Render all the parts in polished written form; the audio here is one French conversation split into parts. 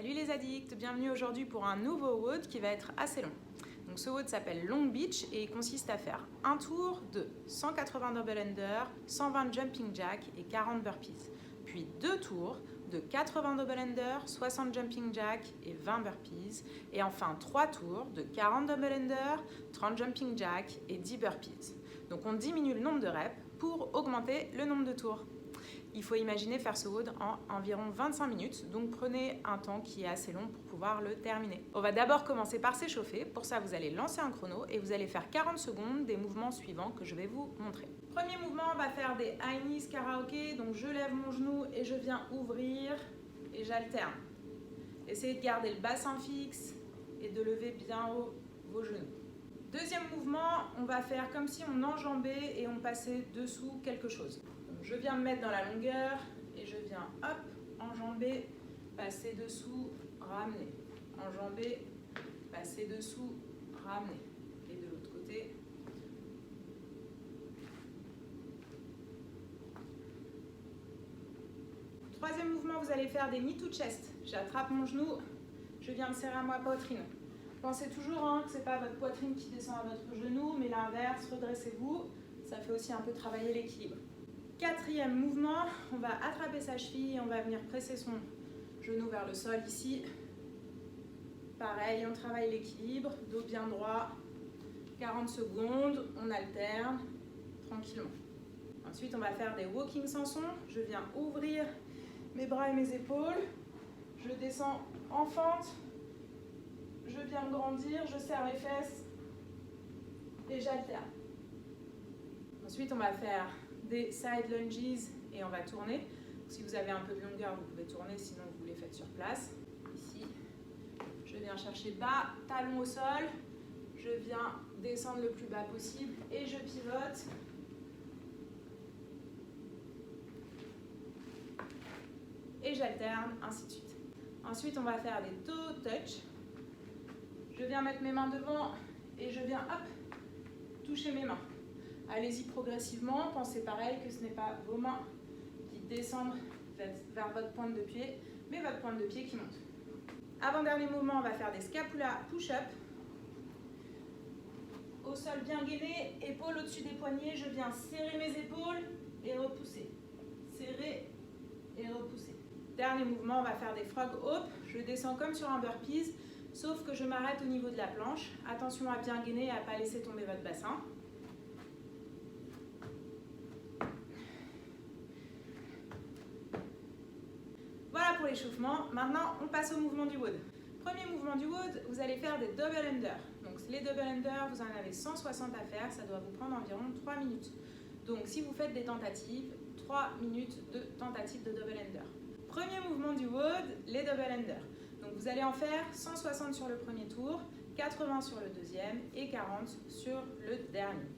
Salut les addicts, bienvenue aujourd'hui pour un nouveau WOD qui va être assez long. Donc ce WOD s'appelle Long Beach et il consiste à faire un tour de 180 double under, 120 jumping jack et 40 burpees. Puis deux tours de 80 double under, 60 jumping jack et 20 burpees. Et enfin trois tours de 40 double under, 30 jumping jack et 10 burpees. Donc on diminue le nombre de reps pour augmenter le nombre de tours. Il faut imaginer faire ce WOD en environ 25 minutes, donc prenez un temps qui est assez long pour pouvoir le terminer. On va d'abord commencer par s'échauffer. Pour ça, vous allez lancer un chrono et vous allez faire 40 secondes des mouvements suivants que je vais vous montrer. Premier mouvement, on va faire des high knees karaoké. Donc je lève mon genou et je viens ouvrir et j'alterne. Essayez de garder le bassin fixe et de lever bien haut vos genoux. Deuxième mouvement, on va faire comme si on enjambait et on passait dessous quelque chose. Je viens me mettre dans la longueur et je viens, hop, enjamber, passer dessous, ramener. Enjamber, passer dessous, ramener. Et de l'autre côté. Troisième mouvement, vous allez faire des knee to chest. J'attrape mon genou, je viens me serrer à ma poitrine. Pensez toujours que ce n'est pas votre poitrine qui descend à votre genou, mais l'inverse, redressez-vous. Ça fait aussi un peu travailler l'équilibre. Quatrième mouvement, on va attraper sa cheville et on va venir presser son genou vers le sol ici. Pareil, on travaille l'équilibre, dos bien droit. 40 secondes, on alterne tranquillement. Ensuite, on va faire des walking Samson. Je viens ouvrir mes bras et mes épaules. Je descends en fente. Je viens me grandir, je serre les fesses et j'alterne. Ensuite, on va faire des side lunges et on va tourner. Si vous avez un peu de longueur, vous pouvez tourner, sinon vous les faites sur place. Ici, je viens chercher bas, talon au sol. Je viens descendre le plus bas possible et je pivote. Et j'alterne, ainsi de suite. Ensuite, on va faire des toe touch. Je viens mettre mes mains devant et je viens, hop, toucher mes mains. Allez-y progressivement, pensez pareil que ce n'est pas vos mains qui descendent vers votre pointe de pied, mais votre pointe de pied qui monte. Avant-dernier mouvement, on va faire des scapula push-up. Au sol bien gainé, épaules au-dessus des poignets, je viens serrer mes épaules et repousser. Serrer et repousser. Dernier mouvement, on va faire des frog hop. Je descends comme sur un burpees, sauf que je m'arrête au niveau de la planche. Attention à bien gainer et à ne pas laisser tomber votre bassin. Pour l'échauffement. Maintenant, on passe au mouvement du WOD. Premier mouvement du WOD, vous allez faire des double under. Donc les double under, vous en avez 160 à faire, ça doit vous prendre environ 3 minutes. Donc si vous faites des tentatives, 3 minutes de tentative de double under. Premier mouvement du WOD, les double under. Donc vous allez en faire 160 sur le premier tour, 80 sur le deuxième et 40 sur le dernier.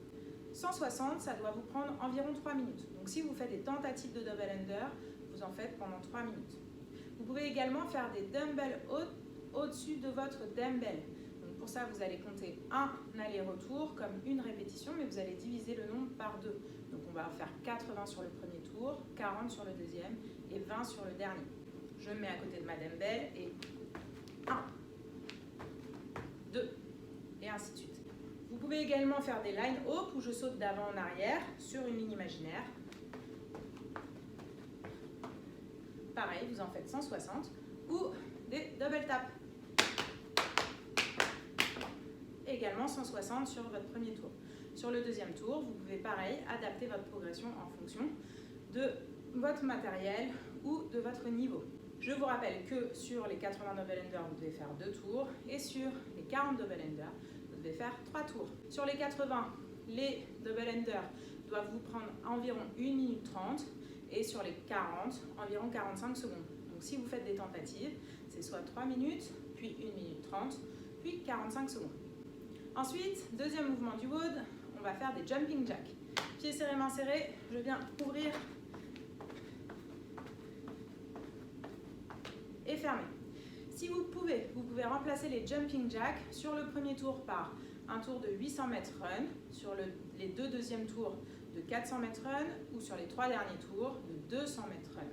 160, ça doit vous prendre environ 3 minutes. Donc si vous faites des tentatives de double under, vous en faites pendant 3 minutes. Vous pouvez également faire des dumbbells au-dessus de votre dumbbell. Donc pour ça, vous allez compter un aller-retour comme une répétition, mais vous allez diviser le nombre par 2. Donc on va faire 80 sur le premier tour, 40 sur le deuxième et 20 sur le dernier. Je me mets à côté de ma dumbbell et 1, 2 et ainsi de suite. Vous pouvez également faire des line hop où je saute d'avant en arrière sur une ligne imaginaire. Pareil, vous en faites 160 ou des double tap. Également 160 sur votre premier tour. Sur le deuxième tour, vous pouvez pareil adapter votre progression en fonction de votre matériel ou de votre niveau. Je vous rappelle que sur les 80 double under, vous devez faire 2 tours et sur les 40 double under, vous devez faire 3 tours. Sur les 80, les double under doivent vous prendre environ 1 minute 30. Et sur les 40, environ 45 secondes. Donc si vous faites des tentatives, c'est soit 3 minutes, puis 1 minute 30, puis 45 secondes. Ensuite, deuxième mouvement du WOD, on va faire des jumping jacks. Pieds serrés, mains serrées, je viens ouvrir et fermer. Si vous pouvez remplacer les jumping jacks sur le premier tour par un tour de 800 mètres run, sur les deux deuxièmes tours de 400 mètres run ou sur les 3 derniers tours de 200 mètres run.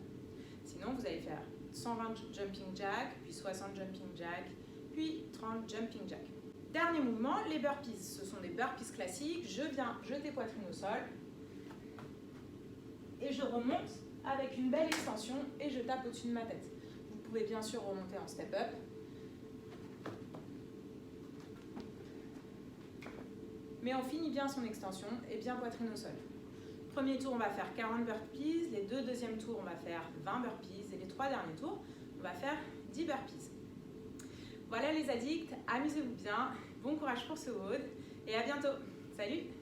Sinon, vous allez faire 120 jumping jack, puis 60 jumping jack, puis 30 jumping jack. Dernier mouvement, les burpees. Ce sont des burpees classiques. Je viens jeter poitrine au sol et je remonte avec une belle extension et je tape au-dessus de ma tête. Vous pouvez bien sûr remonter en step-up. Mais on finit bien son extension et bien poitrine au sol. Premier tour, on va faire 40 burpees. Les 2 deuxièmes tours, on va faire 20 burpees. Et les 3 derniers tours, on va faire 10 burpees. Voilà les addicts, amusez-vous bien. Bon courage pour ce WOD et à bientôt. Salut!